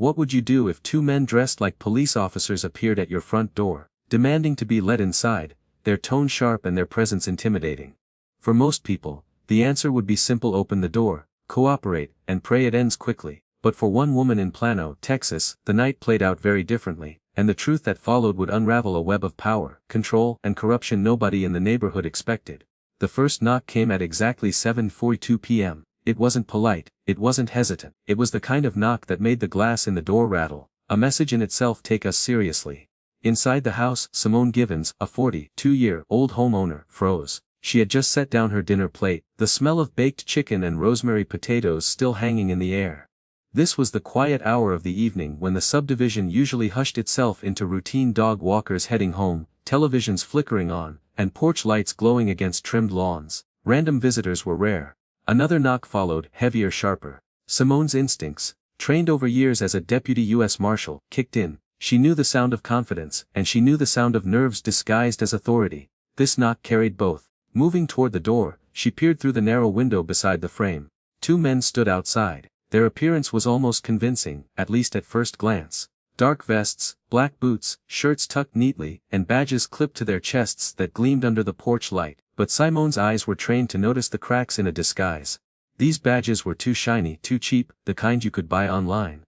What would you do if two men dressed like police officers appeared at your front door, demanding to be let inside, their tone sharp and their presence intimidating? For most people, the answer would be simple: open the door, cooperate, and pray it ends quickly. But for one woman in Plano, Texas, the night played out very differently, and the truth that followed would unravel a web of power, control, and corruption nobody in the neighborhood expected. The first knock came at exactly 7:42 p.m. It wasn't polite, it wasn't hesitant, it was the kind of knock that made the glass in the door rattle, a message in itself: take us seriously. Inside the house, Simone Givens, a 42-year-old homeowner, froze. She had just set down her dinner plate, the smell of baked chicken and rosemary potatoes still hanging in the air. This was the quiet hour of the evening when the subdivision usually hushed itself into routine: dog walkers heading home, televisions flickering on, and porch lights glowing against trimmed lawns. Random visitors were rare. Another knock followed, heavier, sharper. Simone's instincts, trained over years as a deputy U.S. Marshal, kicked in. She knew the sound of confidence, and she knew the sound of nerves disguised as authority. This knock carried both. Moving toward the door, she peered through the narrow window beside the frame. Two men stood outside. Their appearance was almost convincing, at least at first glance. Dark vests, black boots, shirts tucked neatly, and badges clipped to their chests that gleamed under the porch light. But Simone's eyes were trained to notice the cracks in a disguise. These badges were too shiny, too cheap, the kind you could buy online.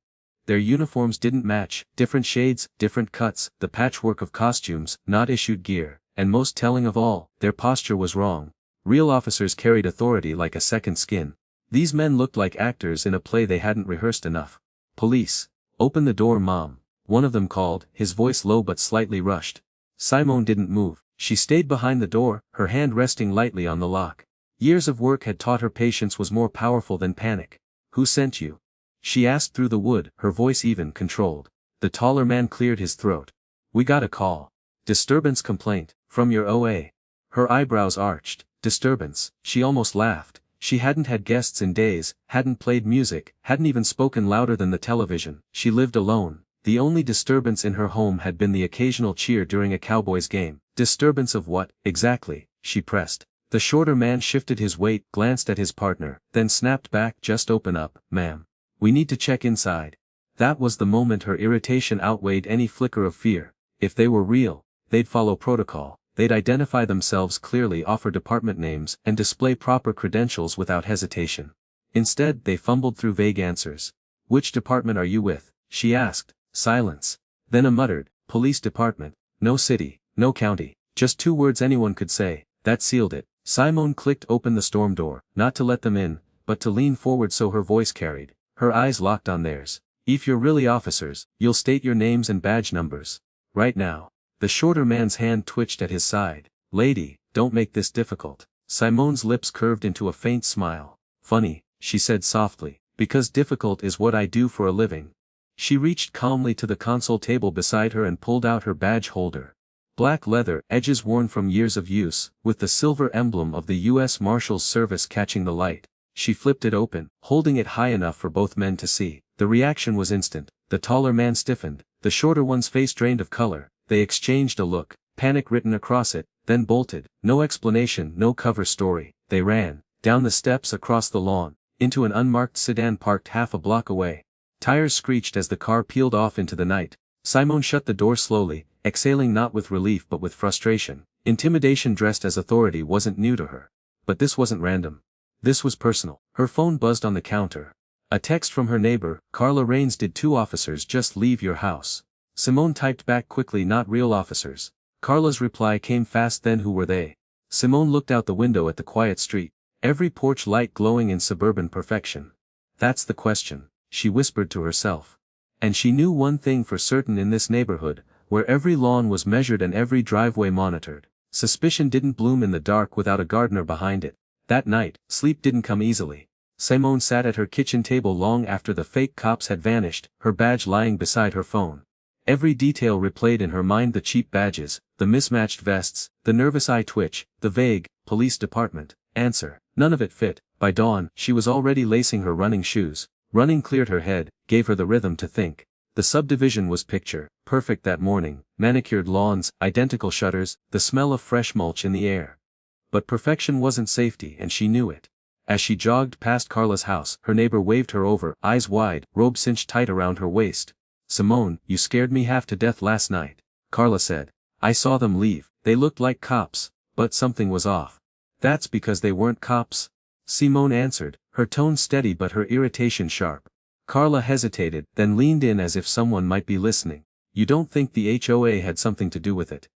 Their uniforms didn't match, different shades, different cuts, the patchwork of costumes, not issued gear, and most telling of all, their posture was wrong. Real officers carried authority like a second skin. These men looked like actors in a play they hadn't rehearsed enough. Police. Open the door, Mom. One of them called, his voice low but slightly rushed. Simone didn't move. She stayed behind the door, her hand resting lightly on the lock. Years of work had taught her patience was more powerful than panic. Who sent you? She asked through the wood, her voice even, controlled. The taller man cleared his throat. We got a call. Disturbance complaint, from your OA. Her eyebrows arched. Disturbance, she almost laughed. She hadn't had guests in days, hadn't played music, hadn't even spoken louder than the television. She lived alone. The only disturbance in her home had been the occasional cheer during a Cowboys game. Disturbance of what, exactly? She pressed. The shorter man shifted his weight, glanced at his partner, then snapped back. Just open up, ma'am. We need to check inside. That was the moment her irritation outweighed any flicker of fear. If they were real, they'd follow protocol. They'd identify themselves clearly, offer department names, and display proper credentials without hesitation. Instead, they fumbled through vague answers. Which department are you with? She asked. Silence. Then a muttered, police department. No city, no county. Just two words anyone could say. That sealed it. Simone clicked open the storm door, not to let them in, but to lean forward so her voice carried. Her eyes locked on theirs. If you're really officers, you'll state your names and badge numbers. Right now. The shorter man's hand twitched at his side. Lady, don't make this difficult. Simone's lips curved into a faint smile. Funny, she said softly, because difficult is what I do for a living. She reached calmly to the console table beside her and pulled out her badge holder. Black leather, edges worn from years of use, with the silver emblem of the U.S. Marshals Service catching the light. She flipped it open, holding it high enough for both men to see. The reaction was instant. The taller man stiffened, the shorter one's face drained of color. They exchanged a look, panic written across it, then bolted. No explanation, no cover story. They ran, down the steps, across the lawn, into an unmarked sedan parked half a block away. Tires screeched as the car peeled off into the night. Simone shut the door slowly, exhaling not with relief but with frustration. Intimidation dressed as authority wasn't new to her. But this wasn't random. This was personal. Her phone buzzed on the counter. A text from her neighbor, Carla Raines. Did two officers just leave your house? Simone typed back quickly, not real officers. Carla's reply came fast. Then who were they? Simone looked out the window at the quiet street, every porch light glowing in suburban perfection. That's the question, she whispered to herself. And she knew one thing for certain: in this neighborhood, where every lawn was measured and every driveway monitored, suspicion didn't bloom in the dark without a gardener behind it. That night, sleep didn't come easily. Simone sat at her kitchen table long after the fake cops had vanished, her badge lying beside her phone. Every detail replayed in her mind: the cheap badges, the mismatched vests, the nervous eye twitch, the vague, police department, answer. None of it fit. By dawn, she was already lacing her running shoes. Running cleared her head, gave her the rhythm to think. The subdivision was picture perfect that morning: manicured lawns, identical shutters, the smell of fresh mulch in the air. But perfection wasn't safety, and she knew it. As she jogged past Carla's house, her neighbor waved her over, eyes wide, robe cinched tight around her waist. "Simone, you scared me half to death last night," Carla said. "I saw them leave, they looked like cops, but something was off." "That's because they weren't cops," Simone answered, her tone steady but her irritation sharp. Carla hesitated, then leaned in as if someone might be listening. "You don't think the HOA had something to do with it?"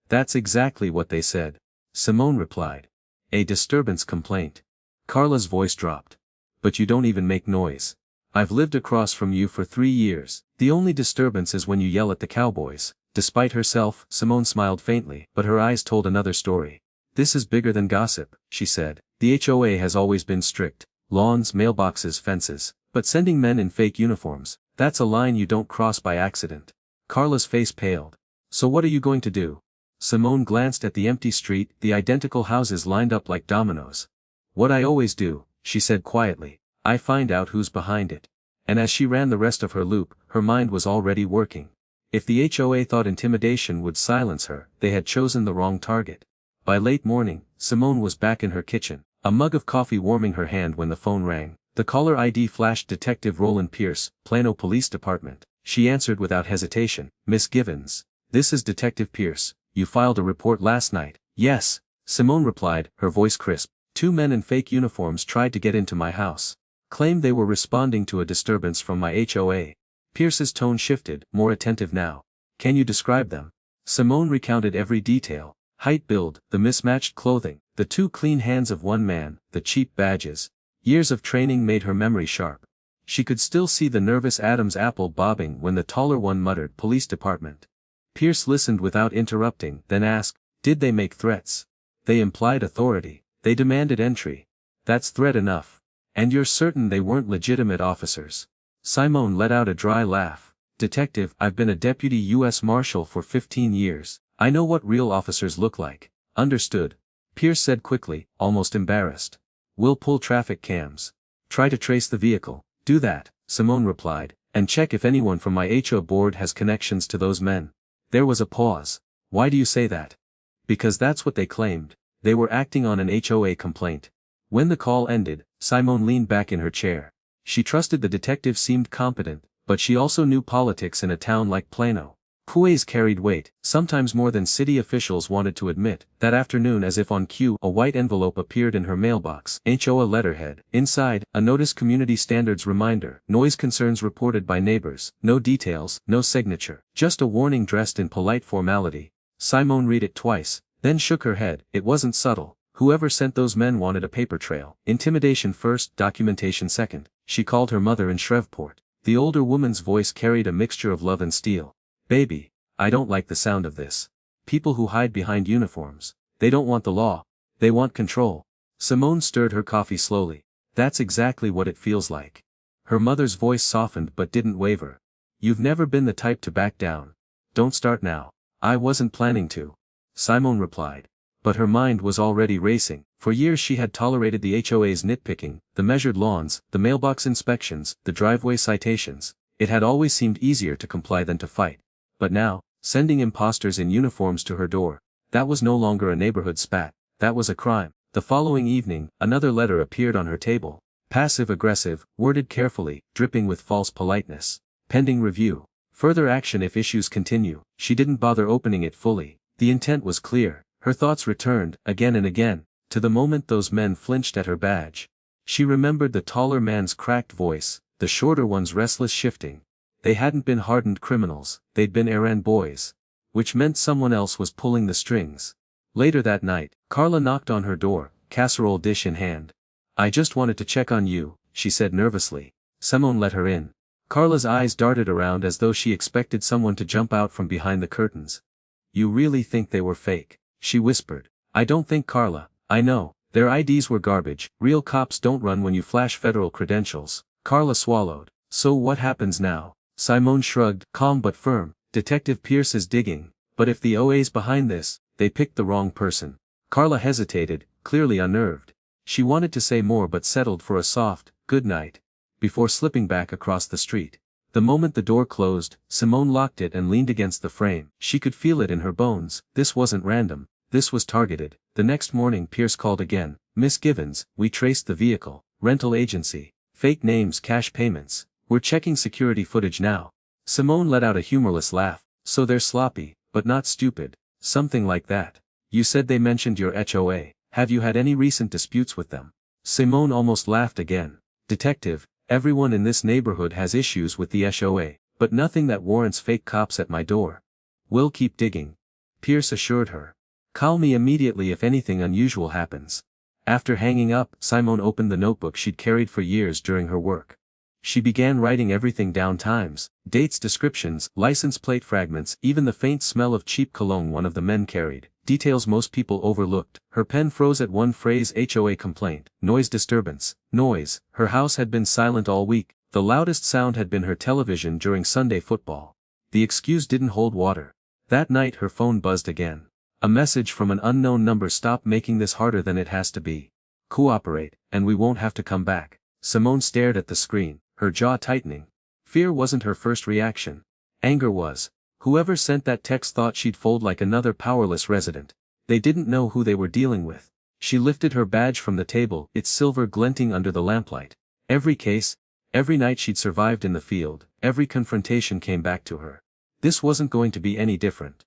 "That's exactly what they said," Simone replied. "A disturbance complaint." Carla's voice dropped. "But you don't even make noise. I've lived across from you for 3 years, the only disturbance is when you yell at the cowboys." Despite herself, Simone smiled faintly, but her eyes told another story. "This is bigger than gossip," she said. "The HOA has always been strict. Lawns, mailboxes, fences. But sending men in fake uniforms, that's a line you don't cross by accident." Carla's face paled. "So what are you going to do?" Simone glanced at the empty street, the identical houses lined up like dominoes. "What I always do," she said quietly. "I find out who's behind it." And as she ran the rest of her loop, her mind was already working. If the HOA thought intimidation would silence her, they had chosen the wrong target. By late morning, Simone was back in her kitchen, a mug of coffee warming her hand when the phone rang. The caller ID flashed Detective Roland Pierce, Plano Police Department. She answered without hesitation. "Miss Givens. This is Detective Pierce. You filed a report last night." "Yes," Simone replied, her voice crisp. "2 men in fake uniforms tried to get into my house. Claimed they were responding to a disturbance from my HOA." Pierce's tone shifted, more attentive now. "Can you describe them?" Simone recounted every detail. Height, build, the mismatched clothing, the 2 clean hands of one man, the cheap badges. Years of training made her memory sharp. She could still see the nervous Adam's apple bobbing when the taller one muttered "Police Department." Pierce listened without interrupting, then asked, "Did they make threats?" "They implied authority. They demanded entry." "That's threat enough. And you're certain they weren't legitimate officers?" Simone let out a dry laugh. "Detective, I've been a deputy U.S. Marshal for 15 years. I know what real officers look like." "Understood," Pierce said quickly, almost embarrassed. "We'll pull traffic cams. Try to trace the vehicle." "Do that," Simone replied, "and check if anyone from my HOA board has connections to those men." There was a pause. "Why do you say that?" "Because that's what they claimed. They were acting on an HOA complaint." When the call ended, Simone leaned back in her chair. She trusted the detective seemed competent, but she also knew politics in a town like Plano. HOAs carried weight, sometimes more than city officials wanted to admit. That afternoon, as if on cue, a white envelope appeared in her mailbox. HOA letterhead. Inside, a notice: community standards reminder. Noise concerns reported by neighbors. No details, no signature. Just a warning dressed in polite formality. Simone read it twice, then shook her head. It wasn't subtle. Whoever sent those men wanted a paper trail. Intimidation first, documentation second. She called her mother in Shreveport. The older woman's voice carried a mixture of love and steel. "Baby, I don't like the sound of this. People who hide behind uniforms. They don't want the law. They want control." Simone stirred her coffee slowly. "That's exactly what it feels like." Her mother's voice softened but didn't waver. "You've never been the type to back down. Don't start now." "I wasn't planning to," Simone replied. But her mind was already racing. For years she had tolerated the HOA's nitpicking, the measured lawns, the mailbox inspections, the driveway citations. It had always seemed easier to comply than to fight. But now, sending imposters in uniforms to her door, that was no longer a neighborhood spat, that was a crime. The following evening, another letter appeared on her table. Passive-aggressive, worded carefully, dripping with false politeness. Pending review. Further action if issues continue. She didn't bother opening it fully. The intent was clear. Her thoughts returned, again and again, to the moment those men flinched at her badge. She remembered the taller man's cracked voice, the shorter one's restless shifting. They hadn't been hardened criminals, they'd been errand boys. Which meant someone else was pulling the strings. Later that night, Carla knocked on her door, casserole dish in hand. "I just wanted to check on you," she said nervously. Simone let her in. Carla's eyes darted around as though she expected someone to jump out from behind the curtains. "You really think they were fake?" she whispered. "I don't think, Carla. I know. Their IDs were garbage. Real cops don't run when you flash federal credentials." Carla swallowed. "So what happens now?" Simone shrugged, calm but firm. "Detective Pierce is digging. But if the OA's behind this, they picked the wrong person." Carla hesitated, clearly unnerved. She wanted to say more but settled for a soft, "good night," before slipping back across the street. The moment the door closed, Simone locked it and leaned against the frame. She could feel it in her bones. This wasn't random. This was targeted. The next morning Pierce called again. Miss Givens, we traced the vehicle, rental agency, fake names, cash payments. We're checking security footage now. Simone let out a humorless laugh. So they're sloppy, but not stupid. Something like that. You said they mentioned your HOA. Have you had any recent disputes with them? Simone almost laughed again. Detective, everyone in this neighborhood has issues with the HOA, but nothing that warrants fake cops at my door. We'll keep digging. Pierce assured her. Call me immediately if anything unusual happens. After hanging up, Simone opened the notebook she'd carried for years during her work. She began writing everything down: times, dates, descriptions, license plate fragments, even the faint smell of cheap cologne one of the men carried, details most people overlooked. Her pen froze at one phrase: HOA complaint, noise disturbance, noise. Her house had been silent all week, the loudest sound had been her television during Sunday football. The excuse didn't hold water. That night her phone buzzed again. A message from an unknown number: stop making this harder than it has to be. Cooperate, and we won't have to come back. Simone stared at the screen, her jaw tightening. Fear wasn't her first reaction. Anger was. Whoever sent that text thought she'd fold like another powerless resident. They didn't know who they were dealing with. She lifted her badge from the table, its silver glinting under the lamplight. Every case, every night she'd survived in the field, every confrontation came back to her. This wasn't going to be any different.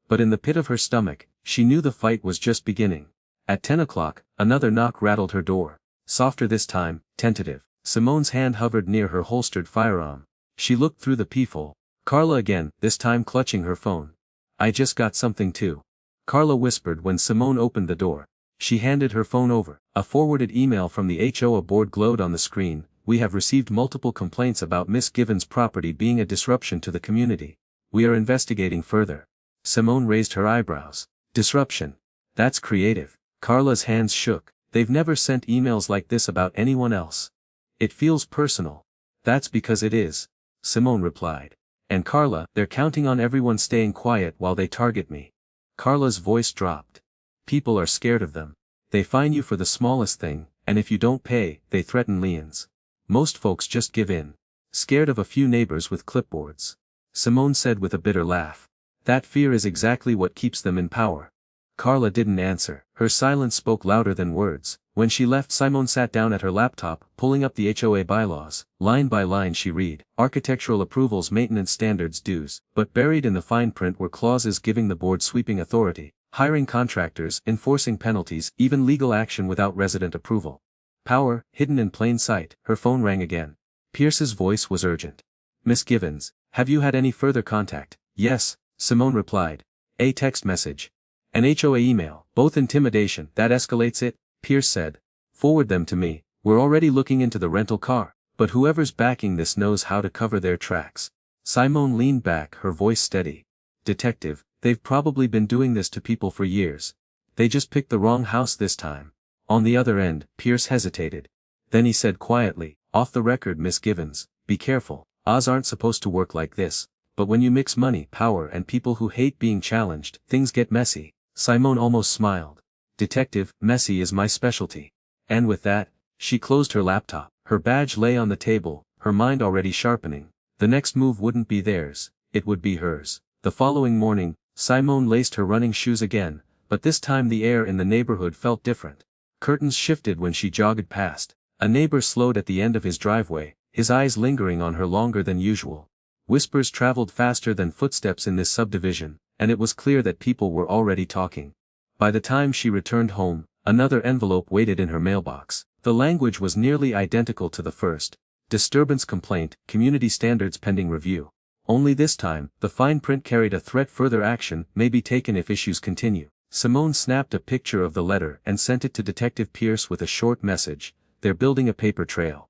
But in the pit of her stomach, she knew the fight was just beginning. At 10 o'clock, another knock rattled her door. Softer this time, tentative. Simone's hand hovered near her holstered firearm. She looked through the peephole. Carla again, this time clutching her phone. I just got something too. Carla whispered when Simone opened the door. She handed her phone over. A forwarded email from the HOA board glowed on the screen. We have received multiple complaints about Miss Givens' property being a disruption to the community. We are investigating further. Simone raised her eyebrows. Disruption. That's creative. Carla's hands shook. They've never sent emails like this about anyone else. It feels personal. That's because it is. Simone replied. And Carla, they're counting on everyone staying quiet while they target me. Carla's voice dropped. People are scared of them. They fine you for the smallest thing, and if you don't pay, they threaten liens. Most folks just give in. Scared of a few neighbors with clipboards. Simone said with a bitter laugh. That fear is exactly what keeps them in power. Carla didn't answer. Her silence spoke louder than words. When she left, Simone sat down at her laptop, pulling up the HOA bylaws. Line by line she read. Architectural approvals, maintenance standards, dues. But buried in the fine print were clauses giving the board sweeping authority. Hiring contractors, enforcing penalties, even legal action without resident approval. Power, hidden in plain sight. Her phone rang again. Pierce's voice was urgent. Miss Givens, have you had any further contact? Yes, Simone replied. A text message. An HOA email. Both intimidation. That escalates it, Pierce said. Forward them to me. We're already looking into the rental car, but whoever's backing this knows how to cover their tracks. Simone leaned back, her voice steady. Detective, they've probably been doing this to people for years. They just picked the wrong house this time. On the other end, Pierce hesitated. Then he said quietly, off the record, Miss Givens, be careful. Oz aren't supposed to work like this, but when you mix money, power, and people who hate being challenged, things get messy. Simone almost smiled. Detective, messy is my specialty. And with that, she closed her laptop. Her badge lay on the table, her mind already sharpening. The next move wouldn't be theirs, it would be hers. The following morning, Simone laced her running shoes again, but this time the air in the neighborhood felt different. Curtains shifted when she jogged past. A neighbor slowed at the end of his driveway, his eyes lingering on her longer than usual. Whispers traveled faster than footsteps in this subdivision, and it was clear that people were already talking. By the time she returned home, another envelope waited in her mailbox. The language was nearly identical to the first. Disturbance complaint, community standards pending review. Only this time, the fine print carried a threat: further action may be taken if issues continue. Simone snapped a picture of the letter and sent it to Detective Pierce with a short message. They're building a paper trail.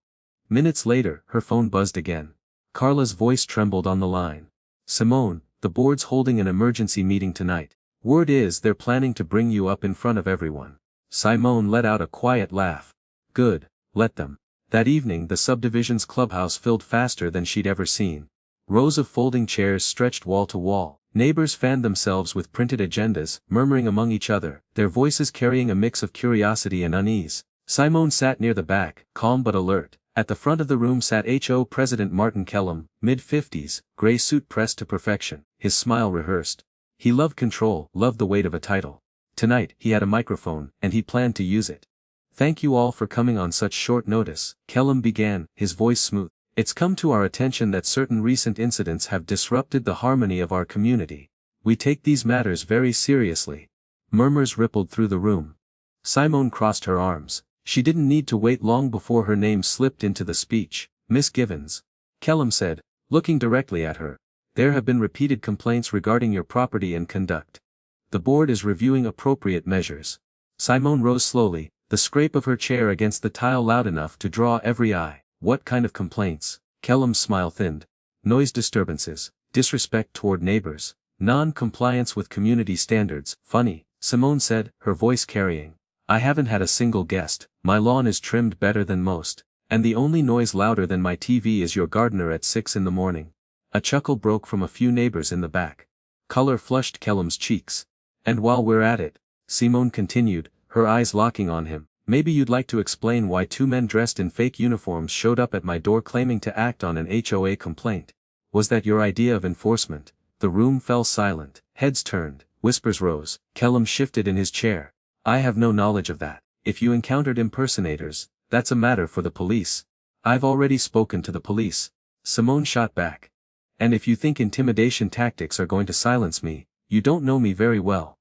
Minutes later, her phone buzzed again. Carla's voice trembled on the line. Simone, the board's holding an emergency meeting tonight. Word is they're planning to bring you up in front of everyone. Simone let out a quiet laugh. Good, let them. That evening the subdivision's clubhouse filled faster than she'd ever seen. Rows of folding chairs stretched wall to wall. Neighbors fanned themselves with printed agendas, murmuring among each other, their voices carrying a mix of curiosity and unease. Simone sat near the back, calm but alert. At the front of the room sat HO President Martin Kellum, mid-50s, gray suit pressed to perfection, his smile rehearsed. He loved control, loved the weight of a title. Tonight, he had a microphone, and he planned to use it. Thank you all for coming on such short notice, Kellum began, his voice smooth. It's come to our attention that certain recent incidents have disrupted the harmony of our community. We take these matters very seriously. Murmurs rippled through the room. Simone crossed her arms. She didn't need to wait long before her name slipped into the speech. Miss Givens. Kellum said, looking directly at her. There have been repeated complaints regarding your property and conduct. The board is reviewing appropriate measures. Simone rose slowly, the scrape of her chair against the tile loud enough to draw every eye. What kind of complaints? Kellum's smile thinned. Noise disturbances, disrespect toward neighbors, non-compliance with community standards. Funny, Simone said, her voice carrying. I haven't had a single guest, my lawn is trimmed better than most, and the only noise louder than my TV is your gardener at 6 in the morning. A chuckle broke from a few neighbors in the back. Color flushed Kellum's cheeks. And while we're at it, Simone continued, her eyes locking on him, maybe you'd like to explain why 2 men dressed in fake uniforms showed up at my door claiming to act on an HOA complaint. Was that your idea of enforcement? The room fell silent, heads turned, whispers rose. Kellum shifted in his chair. I have no knowledge of that. If you encountered impersonators, that's a matter for the police. I've already spoken to the police. Simone shot back. And if you think intimidation tactics are going to silence me, you don't know me very well.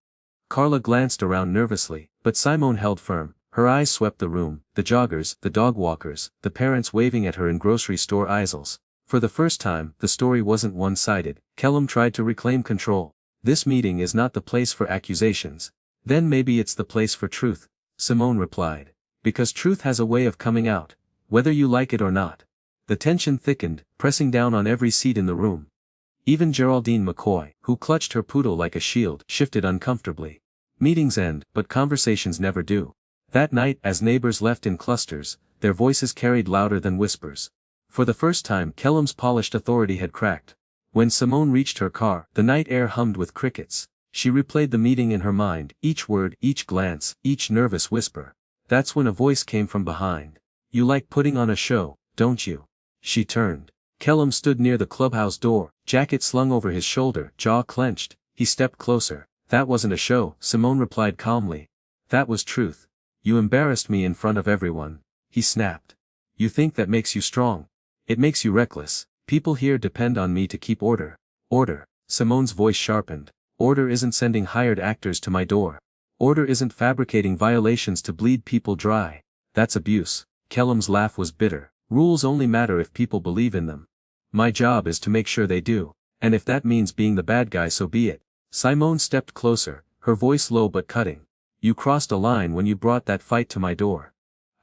Carla glanced around nervously, but Simone held firm. Her eyes swept the room, the joggers, the dog walkers, the parents waving at her in grocery store aisles. For the first time, the story wasn't one-sided. Kellum tried to reclaim control. This meeting is not the place for accusations. Then maybe it's the place for truth, Simone replied. Because truth has a way of coming out, whether you like it or not. The tension thickened, pressing down on every seat in the room. Even Geraldine McCoy, who clutched her poodle like a shield, shifted uncomfortably. Meetings end, but conversations never do. That night, as neighbors left in clusters, their voices carried louder than whispers. For the first time, Kellum's polished authority had cracked. When Simone reached her car, the night air hummed with crickets. She replayed the meeting in her mind, each word, each glance, each nervous whisper. That's when a voice came from behind. You like putting on a show, don't you? She turned. Kellum stood near the clubhouse door, jacket slung over his shoulder, jaw clenched. He stepped closer. That wasn't a show, Simone replied calmly. That was truth. You embarrassed me in front of everyone. He snapped. You think that makes you strong? It makes you reckless. People here depend on me to keep order. Order. Simone's voice sharpened. Order isn't sending hired actors to my door. Order isn't fabricating violations to bleed people dry. That's abuse. Kellum's laugh was bitter. Rules only matter if people believe in them. My job is to make sure they do. And if that means being the bad guy, so be it. Simone stepped closer, her voice low but cutting. You crossed a line when you brought that fight to my door.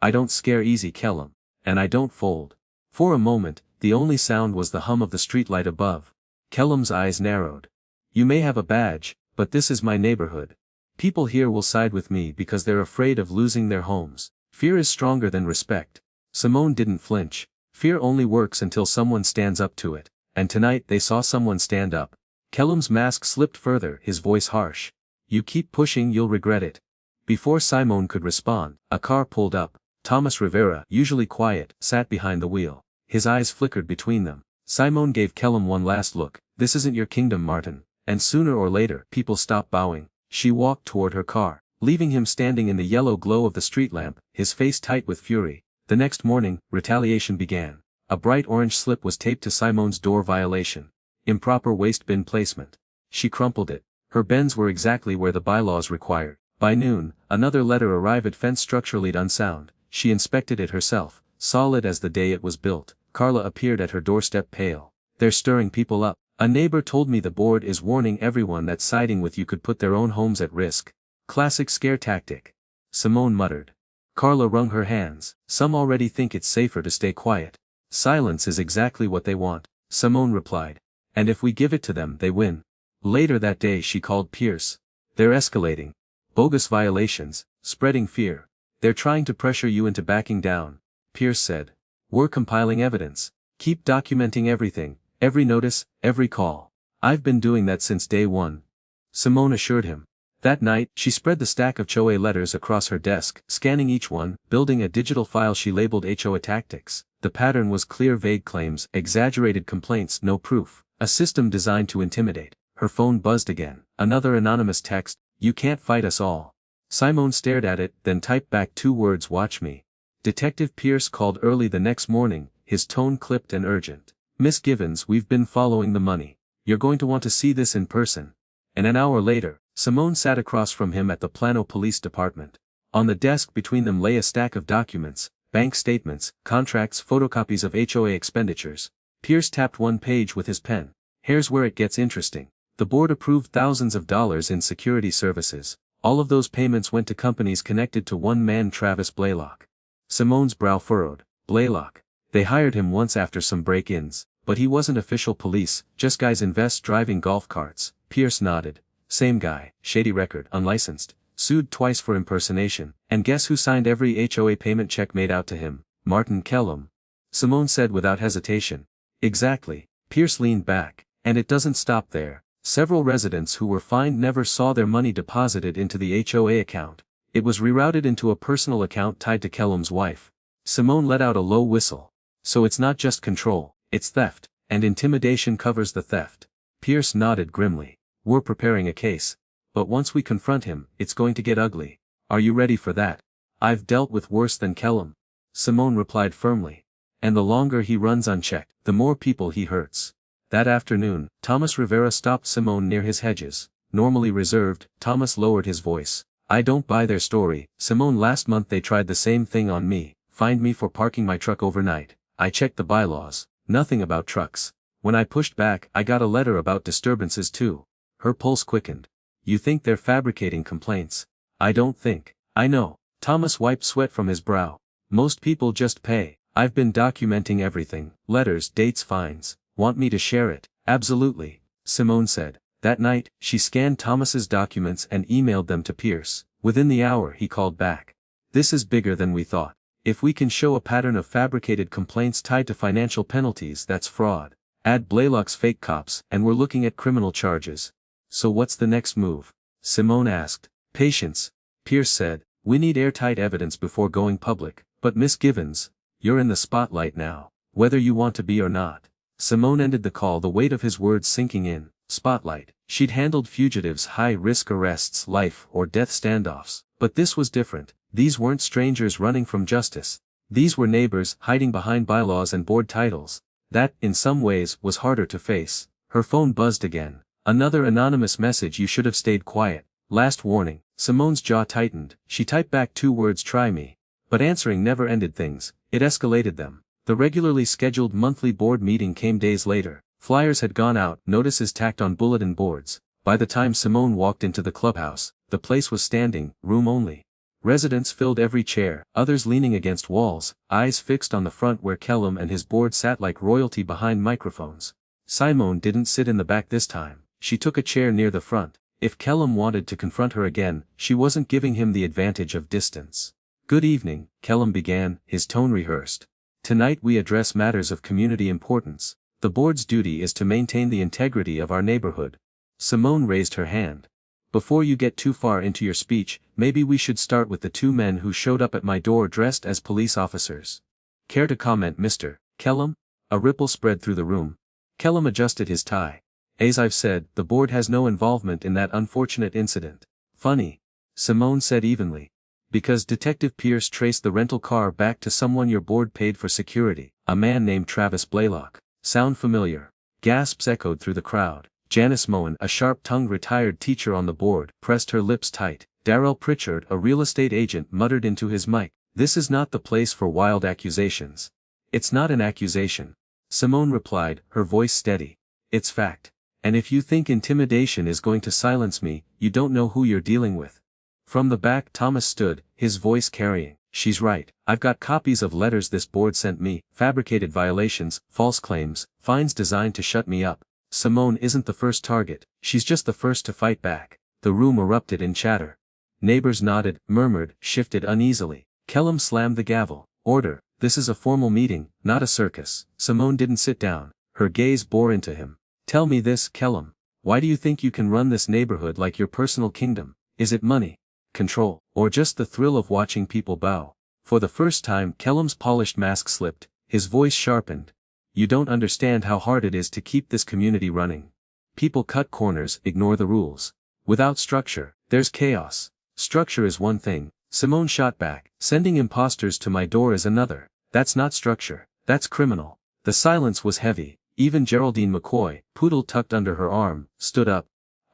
I don't scare easy, Kellum. And I don't fold. For a moment, the only sound was the hum of the streetlight above. Kellum's eyes narrowed. You may have a badge, but this is my neighborhood. People here will side with me because they're afraid of losing their homes. Fear is stronger than respect. Simone didn't flinch. Fear only works until someone stands up to it. And tonight they saw someone stand up. Kellum's mask slipped further, his voice harsh. You keep pushing, you'll regret it. Before Simone could respond, a car pulled up. Thomas Rivera, usually quiet, sat behind the wheel. His eyes flickered between them. Simone gave Kellum one last look. This isn't your kingdom, Martin. And sooner or later, people stop bowing. She walked toward her car, leaving him standing in the yellow glow of the street lamp, his face tight with fury. The next morning, retaliation began. A bright orange slip was taped to Simone's door: violation. Improper waste bin placement. She crumpled it. Her bins were exactly where the bylaws required. By noon, another letter arrived: at fence structurally unsound. She inspected it herself, solid as the day it was built. Carla appeared at her doorstep, pale. They're stirring people up. A neighbor told me the board is warning everyone that siding with you could put their own homes at risk. Classic scare tactic. Simone muttered. Carla wrung her hands. Some already think it's safer to stay quiet. Silence is exactly what they want, Simone replied. And if we give it to them, they win. Later that day she called Pierce. They're escalating. Bogus violations, spreading fear. They're trying to pressure you into backing down. Pierce said. We're compiling evidence. Keep documenting everything. Every notice, every call. I've been doing that since day one. Simone assured him. That night, she spread the stack of HOA letters across her desk, scanning each one, building a digital file she labeled HOA tactics. The pattern was clear: vague claims, exaggerated complaints, no proof. A system designed to intimidate. Her phone buzzed again. Another anonymous text: you can't fight us all. Simone stared at it, then typed back 2 words, watch me. Detective Pierce called early the next morning, his tone clipped and urgent. Miss Givens, we've been following the money. You're going to want to see this in person. And an hour later, Simone sat across from him at the Plano Police Department. On the desk between them lay a stack of documents, bank statements, contracts, photocopies of HOA expenditures. Pierce tapped one page with his pen. Here's where it gets interesting. The board approved thousands of dollars in security services. All of those payments went to companies connected to one man, Travis Blaylock. Simone's brow furrowed. Blaylock. They hired him once after some break-ins, but he wasn't official police, just guys invest driving golf carts. Pierce nodded. Same guy, shady record, unlicensed, sued twice for impersonation, and guess who signed every HOA payment check made out to him? Martin Kellum. Simone said without hesitation. Exactly. Pierce leaned back. And it doesn't stop there. Several residents who were fined never saw their money deposited into the HOA account. It was rerouted into a personal account tied to Kellum's wife. Simone let out a low whistle. So it's not just control, it's theft, and intimidation covers the theft. Pierce nodded grimly. We're preparing a case. But once we confront him, it's going to get ugly. Are you ready for that? I've dealt with worse than Kellum. Simone replied firmly. And the longer he runs unchecked, the more people he hurts. That afternoon, Thomas Rivera stopped Simone near his hedges. Normally reserved, Thomas lowered his voice. I don't buy their story, Simone. Last month they tried the same thing on me, fined me for parking my truck overnight. I checked the bylaws. Nothing about trucks. When I pushed back, I got a letter about disturbances too. Her pulse quickened. You think they're fabricating complaints? I don't think. I know. Thomas wiped sweat from his brow. Most people just pay. I've been documenting everything. Letters, dates, fines. Want me to share it? Absolutely, Simone said. That night, she scanned Thomas's documents and emailed them to Pierce. Within the hour he called back. This is bigger than we thought. If we can show a pattern of fabricated complaints tied to financial penalties, that's fraud. Add Blaylock's fake cops, and we're looking at criminal charges. So what's the next move? Simone asked. Patience, Pierce said. We need airtight evidence before going public. But Miss Givens, you're in the spotlight now, whether you want to be or not. Simone ended the call, the weight of his words sinking in. Spotlight. She'd handled fugitives, high-risk arrests, life or death standoffs. But this was different. These weren't strangers running from justice. These were neighbors hiding behind bylaws and board titles. That, in some ways, was harder to face. Her phone buzzed again. Another anonymous message. You should have stayed quiet. Last warning. Simone's jaw tightened. She typed back 2 words, try me. But answering never ended things. It escalated them. The regularly scheduled monthly board meeting came days later. Flyers had gone out, notices tacked on bulletin boards. By the time Simone walked into the clubhouse, the place was standing, room only. Residents filled every chair, others leaning against walls, eyes fixed on the front where Kellum and his board sat like royalty behind microphones. Simone didn't sit in the back this time. She took a chair near the front. If Kellum wanted to confront her again, she wasn't giving him the advantage of distance. Good evening, Kellum began, his tone rehearsed. Tonight we address matters of community importance. The board's duty is to maintain the integrity of our neighborhood. Simone raised her hand. Before you get too far into your speech, maybe we should start with the 2 men who showed up at my door dressed as police officers. Care to comment, Mr. Kellum? A ripple spread through the room. Kellum adjusted his tie. As I've said, the board has no involvement in that unfortunate incident. Funny, Simone said evenly. Because Detective Pierce traced the rental car back to someone your board paid for security, a man named Travis Blaylock. Sound familiar? Gasps echoed through the crowd. Janice Moen, a sharp-tongued retired teacher on the board, pressed her lips tight. Darrell Pritchard, a real estate agent, muttered into his mic. This is not the place for wild accusations. It's not an accusation, Simone replied, her voice steady. It's fact. And if you think intimidation is going to silence me, you don't know who you're dealing with. From the back Thomas stood, his voice carrying. She's right. I've got copies of letters this board sent me, fabricated violations, false claims, fines designed to shut me up. Simone isn't the first target, she's just the first to fight back. The room erupted in chatter. Neighbors nodded, murmured, shifted uneasily. Kellum slammed the gavel. Order, this is a formal meeting, not a circus. Simone didn't sit down, her gaze bore into him. Tell me this, Kellum. Why do you think you can run this neighborhood like your personal kingdom? Is it money, control, or just the thrill of watching people bow? For the first time Kellum's polished mask slipped, his voice sharpened. You don't understand how hard it is to keep this community running. People cut corners, ignore the rules. Without structure, there's chaos. Structure is one thing, Simone shot back. Sending imposters to my door is another. That's not structure, that's criminal. The silence was heavy. Even Geraldine McCoy, poodle tucked under her arm, stood up.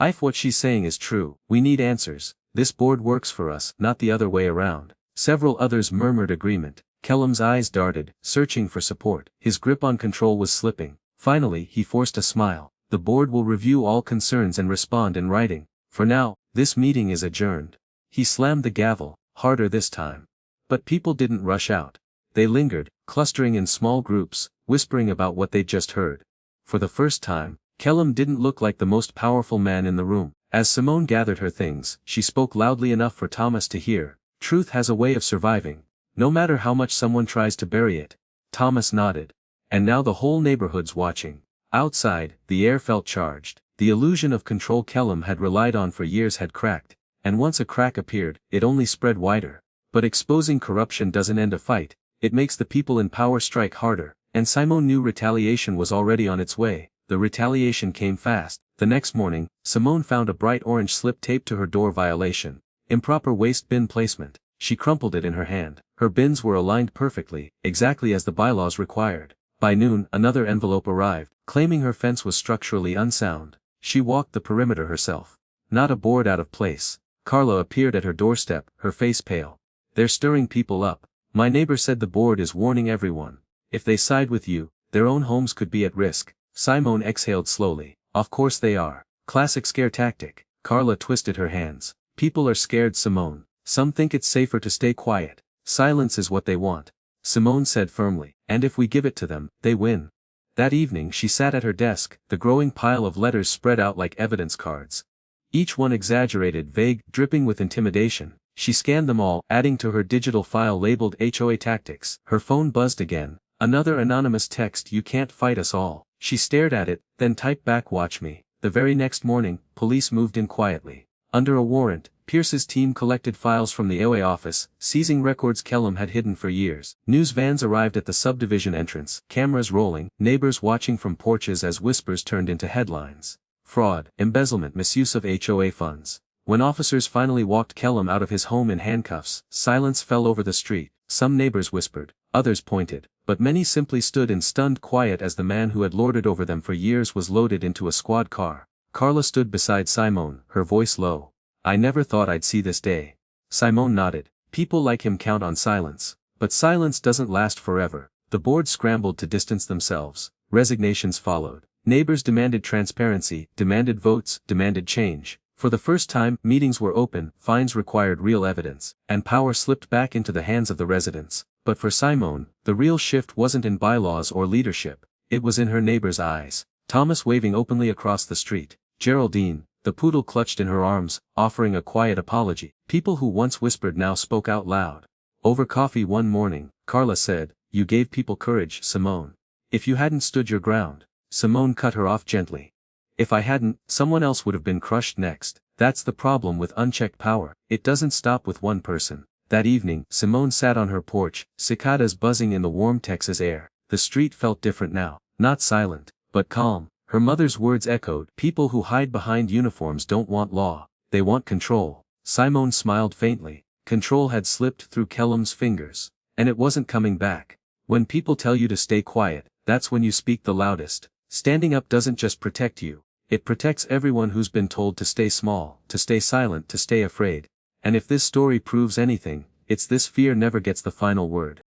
If what she's saying is true, we need answers. This board works for us, not the other way around. Several others murmured agreement. Kellum's eyes darted, searching for support. His grip on control was slipping. Finally, he forced a smile. The board will review all concerns and respond in writing. For now, this meeting is adjourned. He slammed the gavel, harder this time. But people didn't rush out. They lingered, clustering in small groups, whispering about what they'd just heard. For the first time, Kellum didn't look like the most powerful man in the room. As Simone gathered her things, she spoke loudly enough for Thomas to hear. Truth has a way of surviving, no matter how much someone tries to bury it. Thomas nodded. And now the whole neighborhood's watching. Outside, the air felt charged. The illusion of control Kellum had relied on for years had cracked. And once a crack appeared, it only spread wider. But exposing corruption doesn't end a fight, it makes the people in power strike harder. And Simone knew retaliation was already on its way. The retaliation came fast. The next morning, Simone found a bright orange slip taped to her door: violation. Improper waste bin placement. She crumpled it in her hand. Her bins were aligned perfectly, exactly as the bylaws required. By noon, another envelope arrived, claiming her fence was structurally unsound. She walked the perimeter herself. Not a board out of place. Carla appeared at her doorstep, her face pale. They're stirring people up. My neighbor said the board is warning everyone. If they side with you, their own homes could be at risk. Simone exhaled slowly. Of course they are. Classic scare tactic. Carla twisted her hands. People are scared, Simone. Some think it's safer to stay quiet. Silence is what they want. Simone said firmly. And if we give it to them, they win. That evening she sat at her desk, the growing pile of letters spread out like evidence cards. Each one exaggerated, vague, dripping with intimidation. She scanned them all, adding to her digital file labeled HOA tactics. Her phone buzzed again. Another anonymous text: you can't fight us all. She stared at it, then typed back: watch me. The very next morning, police moved in quietly. Under a warrant, Pierce's team collected files from the HOA office, seizing records Kellum had hidden for years. News vans arrived at the subdivision entrance, cameras rolling, neighbors watching from porches as whispers turned into headlines. Fraud, embezzlement, misuse of HOA funds. When officers finally walked Kellum out of his home in handcuffs, silence fell over the street. Some neighbors whispered, others pointed, but many simply stood in stunned quiet as the man who had lorded over them for years was loaded into a squad car. Carla stood beside Simone, her voice low. I never thought I'd see this day. Simone nodded. People like him count on silence. But silence doesn't last forever. The board scrambled to distance themselves. Resignations followed. Neighbors demanded transparency, demanded votes, demanded change. For the first time, meetings were open, fines required real evidence, and power slipped back into the hands of the residents. But for Simone, the real shift wasn't in bylaws or leadership. It was in her neighbor's eyes. Thomas waving openly across the street. Geraldine, the poodle clutched in her arms, offering a quiet apology. People who once whispered now spoke out loud. Over coffee one morning, Carla said, you gave people courage, Simone. If you hadn't stood your ground. Simone cut her off gently. If I hadn't, someone else would have been crushed next. That's the problem with unchecked power. It doesn't stop with one person. That evening, Simone sat on her porch, cicadas buzzing in the warm Texas air. The street felt different now, not silent, but calm. Her mother's words echoed. People who hide behind uniforms don't want law, they want control. Simone smiled faintly. Control had slipped through Kellum's fingers. And it wasn't coming back. When people tell you to stay quiet, that's when you speak the loudest. Standing up doesn't just protect you. It protects everyone who's been told to stay small, to stay silent, to stay afraid. And if this story proves anything, it's this: fear never gets the final word.